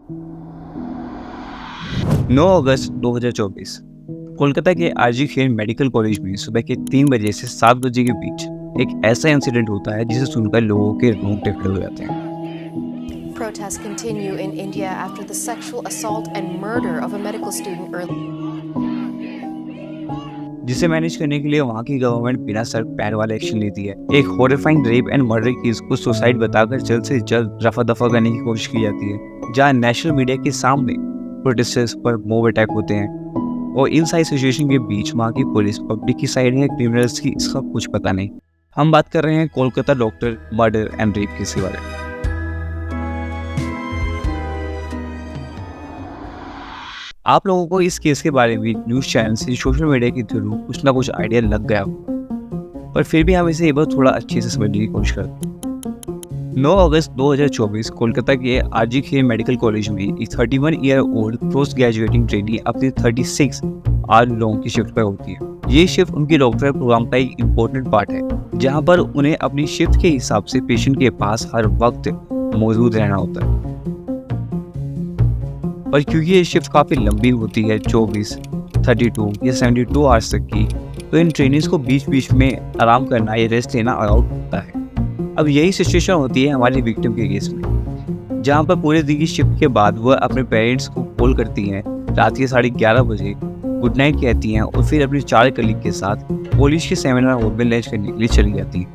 9 अगस्त 2024 कोलकाता के RG Kar medical college में सुबह के 3 बजे से 7 बजे के बीच एक ऐसा इंसिडेंट होता है जिसे सुनकर लोगों के रोंगटे खड़े हो जाते हैं। Protests continue in India after the sexual assault and murder of a medical student early. जिसे मैनेज करने के लिए वहाँ की गवर्नमेंट बिना सर पैर वाला एक्शन लेती है। एक horrifying rape and murder case को सुसाइड बताकर जल्द से जल्द रफा दफा करने की कोशिश की जाती है, जहाँ नेशनल मीडिया के सामने प्रोटेस्टर्स पर मॉब अटैक होते हैं। और इन सारी सिचुएशन के बीच वहाँ की पुलिस पब्लिक की साइड है, क्रिमिनल्स की इसका कुछ पता नहीं। हम बात कर रहे हैं Kolkata doctor murder and rape case के बारे में। आप लोगों को इस केस के बारे में न्यूज़ चैनल से सोशल मीडिया के थ्रू कुछ ना कुछ आइडिया लग गया होगा, पर फिर भी हम इसे एक बार थोड़ा अच्छे से समझने की कोशिश करते हैं। 9 अगस्त 2024 कोलकाता के आरजी खेर मेडिकल कॉलेज में एक 31 year old post graduating trainee अपनी 36 आवर लॉन्ग की शिफ्ट पर होती है। ये शिफ्ट उनके डॉक्टर प्रोग्राम का एक इम्पोर्टेंट पार्ट है, जहाँ पर उन्हें अपनी शिफ्ट के हिसाब से पेशेंट के पास हर वक्त मौजूद रहना होता है। और क्योंकि ये शिफ्ट काफ़ी लंबी होती है, 24, 32 या 72 आवर्स तक की, तो इन ट्रेनिंग्स को बीच बीच में आराम करना या रेस्ट लेना अलाउड होता है। अब यही सिचुएशन होती है हमारी विक्टिम के केस में, जहाँ पर पूरे दिन की शिफ्ट के बाद वह अपने पेरेंट्स को कॉल करती हैं, रात के 11:30 बजे गुड नाइट कहती हैं और फिर अपने 4 कलीग के साथ कॉलेज के सेमिनार हॉल में लंच करने के लिए चली जाती हैं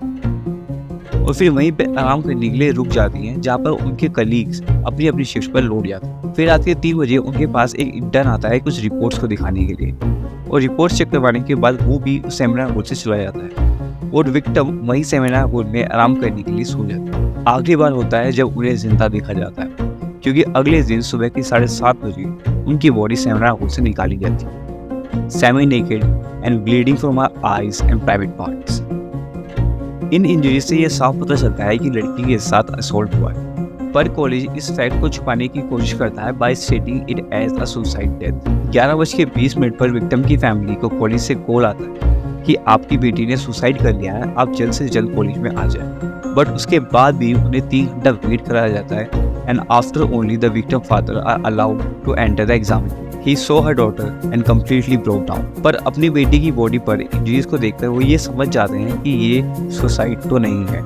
और फिर वहीं पे आराम करने के लिए रुक जाती हैं, जहाँ पर उनके कलीग्स अपनी अपनी शिफ्ट पर लौट जाते हैं। फिर रात के 3 बजे उनके पास एक इंटर्न आता है कुछ रिपोर्ट्स को दिखाने के लिए, और रिपोर्ट्स चेक करवाने के बाद वो भी उस सेमिनार हॉल से चला जाता है और विक्टिम वही सेमिनार हॉल में आराम करने के लिए सो जाती है। आखिरी बार होता है जब उन्हें जिंदा देखा जाता है, क्योंकि अगले दिन सुबह के 7:30 बजे उनकी बॉडी सेमिनार हॉल से निकाली जाती है, semi naked and bleeding from her eyes and private parts. In injury से यह साफ पता चलता है कि लड़की के साथ असॉल्ट हुआ है, पर कॉलेज इस फैक्ट को छुपाने की कोशिश करता है by stating it as a suicide death. 11:20 पर विक्टिम की फैमिली को कॉलेज से कॉल आता है कि आपकी बेटी ने सुसाइड कर लिया है, आप जल्द से जल्द कॉलेज में आ जाएं। बट उसके बाद भी उन्हें 3 घंटा वेट कराया जाता है and after only the victim father are allowed to enter the exam. He saw her daughter and completely broke down. पर अपनी बेटी की बॉडी पर इंजरीज को देखकर वो ये समझ जाते हैं कि ये सुसाइड तो नहीं है,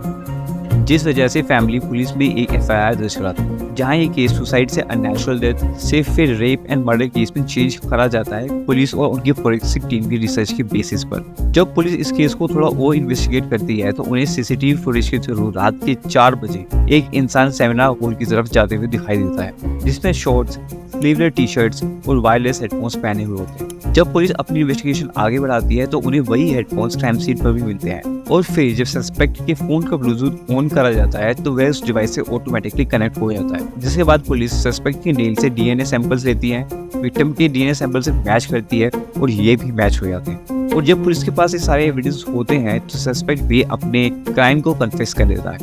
जिस वजह से फैमिली पुलिस में एक FIR दर्ज कराती है, जहाँ ये केस सुसाइड से अननेचुरल डेथ से फिर रेप एंड मर्डर केस में चेंज करा जाता है पुलिस और उनकी फोरेंसिक टीम की रिसर्च के बेसिस पर। जब पुलिस इस केस को थोड़ा और इन्वेस्टिगेट करती है तो उन्हें CCTV फुटेज के थ्रू रात के 4 बजे एक इंसान सेमिनार हॉल की तरफ जाते हुए दिखाई देता है, जिसमें शॉर्ट्स, स्लीवलेस टी-शर्ट्स और वायरलेस हेडफोन्स पहने हुए होते हैं। जब पुलिस अपनी इन्वेस्टिगेशन आगे बढ़ाती है तो उन्हें वही हेडफोन्स क्राइम सीन पर भी मिलते हैं, और फिर जब सस्पेक्ट के फोन का ब्लूटूथ ऑन करा जाता है तो वह उस डिवाइस से ऑटोमेटिकली कनेक्ट हो जाता है, जिसके बाद पुलिस सस्पेक्ट की नेल से DNA सैंपल्स लेती है, विक्टिम के DNA सैंपल से मैच करती है और ये भी मैच हो जाते हैं। और जब पुलिस के पास ये सारे एविडेंस होते हैं तो सस्पेक्ट भी अपने क्राइम को कन्फेस कर देता है।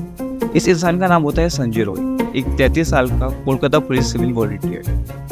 इस इंसान का नाम होता है संजय रॉय, एक 33 साल का कोलकाता पुलिस सिविल वॉलंटियर,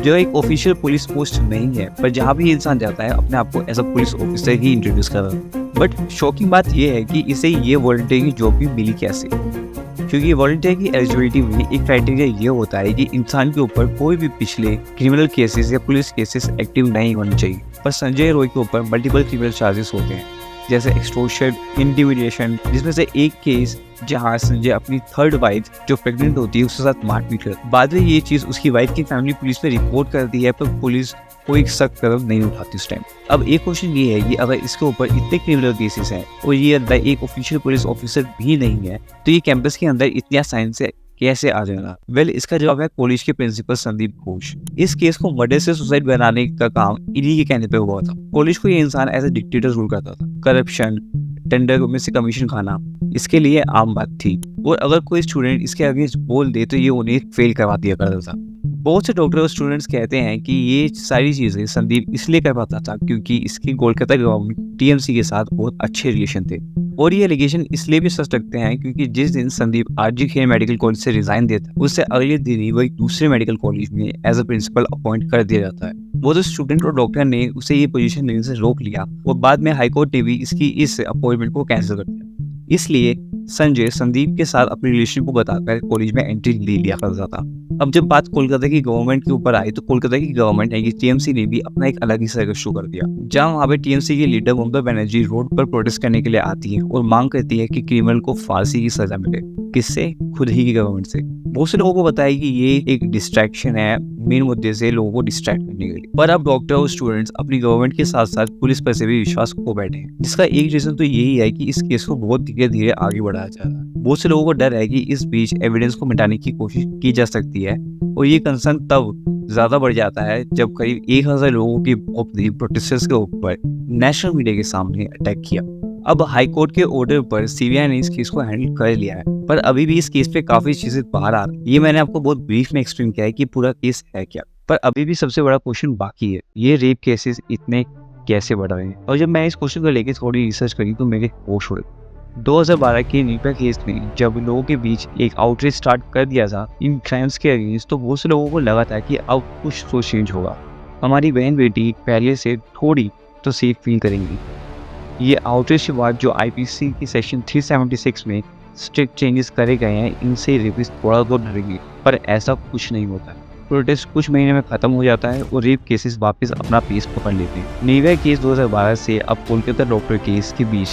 जो एक ऑफिशियल पुलिस पोस्ट नहीं है, पर जहाँ भी इंसान जाता है अपने आप को एज अ पुलिस ऑफिसर ही इंट्रोड्यूस कर रहा है। बट शॉकिंग बात यह है कि इसे ये वॉलंटियर की जॉब भी मिली कैसे, क्योंकि वॉलंटियर की एलिजिबिलिटी में एक क्राइटेरिया ये होता है कि इंसान के ऊपर कोई भी पिछले क्रिमिनल केसेस या पुलिस केसेस एक्टिव नहीं होने चाहिए। पर संजय रॉय के ऊपर मल्टीपल क्रिमिनल चार्जेस होते हैं, जैसे एक्सटॉर्शन, इंटिमिडेशन, जिसमें से एक केस जहां संजय अपनी 3rd वाइफ जो प्रेग्नेंट होती है उसके साथ मारपीट करती है। बाद में ये चीज़ उसकी वाइफ की फैमिली पुलिस में रिपोर्ट करती है, पर पुलिस कोई सख्त कदम नहीं उठाती उस टाइम। अब एक क्वेश्चन ये है कि अगर इसके ऊपर इतने क्रिमिनल केसेस हैं और ये अंदर एक ऑफिशियल पुलिस ऑफिसर भी नहीं है, तो ये कैंपस के अंदर इतनी आसानी से कैसे आ जाएगा? वेल, इसका जवाब है कॉलेज के प्रिंसिपल संदीप घोष। इस केस को मर्डर से सुसाइड बनाने का काम इन्हीं के कहने पे हुआ था। कॉलेज को ये इंसान एज ए डिक्टेटर रूल करता था। करप्शन, टेंडर में से कमीशन खाना इसके लिए आम बात थी, और अगर कोई स्टूडेंट इसके अगेंस्ट बोल दे तो ये उन्हें फेल करवा दिया करता था। बहुत से डॉक्टर और स्टूडेंट्स कहते हैं कि ये सारी चीज़ें संदीप इसलिए कर पाता था क्योंकि इसकी कोलकाता गवर्नमेंट TMC के साथ बहुत अच्छे रिलेशन थे, और ये एलिगेशन इसलिए भी सच लगते हैं क्योंकि जिस दिन Sandeep RG Kar medical college से रिजाइन देता है उससे अगले दिन ही वो एक दूसरे मेडिकल कॉलेज में एज अ प्रिंसिपल अपॉइंट कर दिया जाता है। वो तो स्टूडेंट और डॉक्टर ने उसे ये पोजीशन लेने से रोक लिया और बाद में हाईकोर्ट ने भी इसकी इस अपॉइंटमेंट को कैंसिल कर दिया। इसलिए संजय संदीप के साथ अपने रिलेशन को बताकर कॉलेज में एंट्री ले लिया करता था। अब जब बात कोलकाता की गवर्नमेंट के ऊपर आई तो कोलकाता की गवर्नमेंट यानी कि टीएमसी ने भी अपना एक अलग ही सर्कस शुरू कर दिया, जहां वहाँ पे टीएमसी की लीडर ममता बनर्जी रोड पर प्रोटेस्ट करने के लिए आती है और मांग करती है कि क्रिमिनल को फांसी की सजा मिले। किससे? खुद ही की गवर्नमेंट से। बहुत से लोगों को पता है कि ये एक डिस्ट्रैक्शन है, मेन मुद्दे से लोगों को डिस्ट्रैक्ट करने के लिए, पर अब डॉक्टर और स्टूडेंट्स अपनी गवर्नमेंट के साथ साथ पुलिस पर से भी विश्वास खो बैठे हैं, जिसका एक रीजन तो यही है कि इस केस को बहुत धीरे धीरे आगे बढ़ाया जा रहा है। बहुत से लोगों को डर है कि इस बीच एविडेंस को मिटाने की कोशिश की जा सकती है, और ये कंसर्न तब ज्यादा बढ़ जाता है जब करीब 1000 लोगों की प्रोटेस्टर्स के ऊपर नेशनल मीडिया के सामने अटैक किया। अब हाई कोर्ट के ऑर्डर पर सीबीआई ने इस केस को हैंडल कर लिया है, पर अभी भी इस केस पे काफी चीजें बाहर आ रही है। ये मैंने आपको बहुत ब्रीफ में एक्सप्लेन किया है कि पूरा केस है क्या, पर अभी भी सबसे बड़ा क्वेश्चन बाकी है, ये रेप केसेस इतने कैसे बढ़ रहे हैं। और जब मैं इस क्वेश्चन को लेकर थोड़ी रिसर्च करी तो मेरे होश उड़ गए। 2012 के निर्भया केस में जब लोगों के बीच एक आउटरीच स्टार्ट कर दिया था इन क्राइम्स के अगेंस्ट, तो बहुत से लोगों को लगा था कि अब कुछ तो चेंज होगा, हमारी बहन बेटी पहले से थोड़ी तो सेफ फील करेंगी। ये आउटरीच के बाद जो आईपीसी की सेक्शन 376 में स्ट्रिक्ट चेंजेस करे गए हैं, इनसे रेपिस्ट थोड़ा तो डरेंगे, पर ऐसा कुछ नहीं होता है। प्रोटेस्ट कुछ महीने में खत्म हो जाता है और रेप केसेस वापस अपना पेस पकड़ लेते हैं। निर्भया केस 2012 से अब कोलकाता डॉक्टर केस के बीच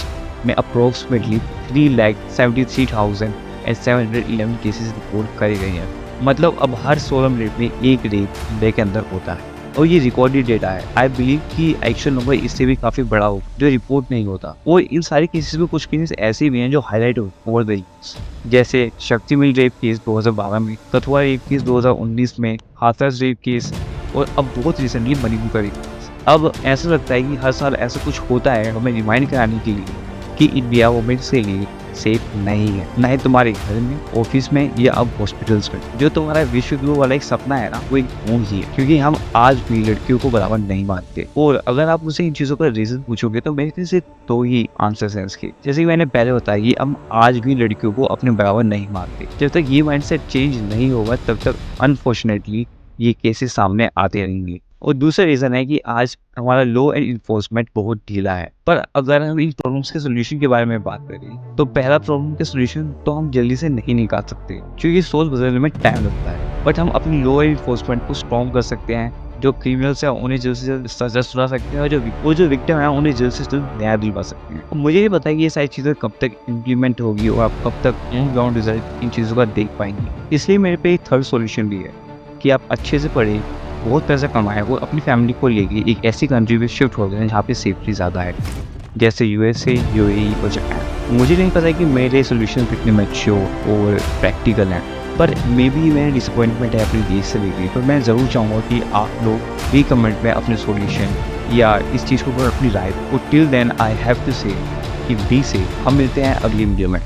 में अप्रोक्सीमेटली 3,73,711 केसेस रिपोर्ट करे गए हैं। मतलब अब हर 16 मिनट में एक रेप इंडिया के अंदर होता है, और ये रिकॉर्डेड डेटा है। आई बिलीव कि एक्चुअल नंबर इससे भी काफी बड़ा हो जो रिपोर्ट नहीं होता। और इन सारे केसेस में कुछ केसेस ऐसे भी हैं जो हाईलाइट ओवर द ईयर्स, जैसे शक्ति मिल रेप केस 2012 में, कथुआ रेप केस 2019 में, हाथरस रेप केस, और अब बहुत रिसेंटली मणिपुर का रेप केस। अब ऐसा लगता है कि हर साल ऐसा कुछ होता है हमें रिमाइंड कराने के लिए कि इंडिया वुमेन्स के लिए सेफ नहीं है, ना ही तुम्हारे घर में, ऑफिस में, या अब हॉस्पिटल्स में। जो तुम्हारा विश्व गुरु वाला एक सपना है ना, वो एक ढूंढ ही है, क्योंकि हम आज भी लड़कियों को बराबर नहीं मानते। और अगर आप मुझसे इन चीज़ों का रीजन पूछोगे तो मेरे से दो ही आंसर्स हैं इसके। जैसे कि मैंने पहले बताया कि हम आज भी लड़कियों को अपने बराबर नहीं मानते। जब तक ये माइंडसेट चेंज नहीं होगा तब तक अनफॉर्चुनेटली ये केसेस सामने आते रहेंगे। और दूसरा रीज़न है कि आज हमारा लॉ एंड इन्फोर्समेंट बहुत ढीला है। पर अगर हम इन प्रॉब्लम्स के सोल्यूशन के बारे में बात करें तो पहला प्रॉब्लम के सोल्यूशन तो हम जल्दी से नहीं निकाल सकते, क्योंकि सोच बदलने में टाइम लगता है। बट हम अपनी लॉ एंड इन्फोर्समेंट को स्ट्रॉन्ग कर सकते हैं। जो क्रिमिनल्स हैं उन्हें जल्द से जल्द सजा सुना सकते हैं, और जो विक्टिम है उन्हें जल्द से जल्द न्याय दिलवा सकते हैं। मुझे ये पता है कि ये सारी चीज़ें कब तक इम्प्लीमेंट होगी और आप कब तक ऑन ग्राउंड रिजल्ट इन चीज़ों का देख पाएंगे। इसलिए मेरे पे एक थर्ड सोल्यूशन भी है कि आप अच्छे से पढ़े, बहुत पैसा कमाए और अपनी फैमिली को लेके एक ऐसी कंट्री में शिफ्ट हो गए जहाँ पे सेफ्टी ज़्यादा है, जैसे यूएसए, यूएई और जापान। मुझे नहीं पता कि मेरे सोल्यूशन कितने मैच्योर और प्रैक्टिकल हैं, पर मे बी मेरी डिसअपॉइंटमेंट है अपनी देश से लेके। पर मैं ज़रूर चाहूँगा कि आप लोग भी कमेंट में अपने सोल्यूशन या इस चीज़ के ऊपर अपनी राय। और till then I have to say कि बी से हम मिलते हैं अगली वीडियो में।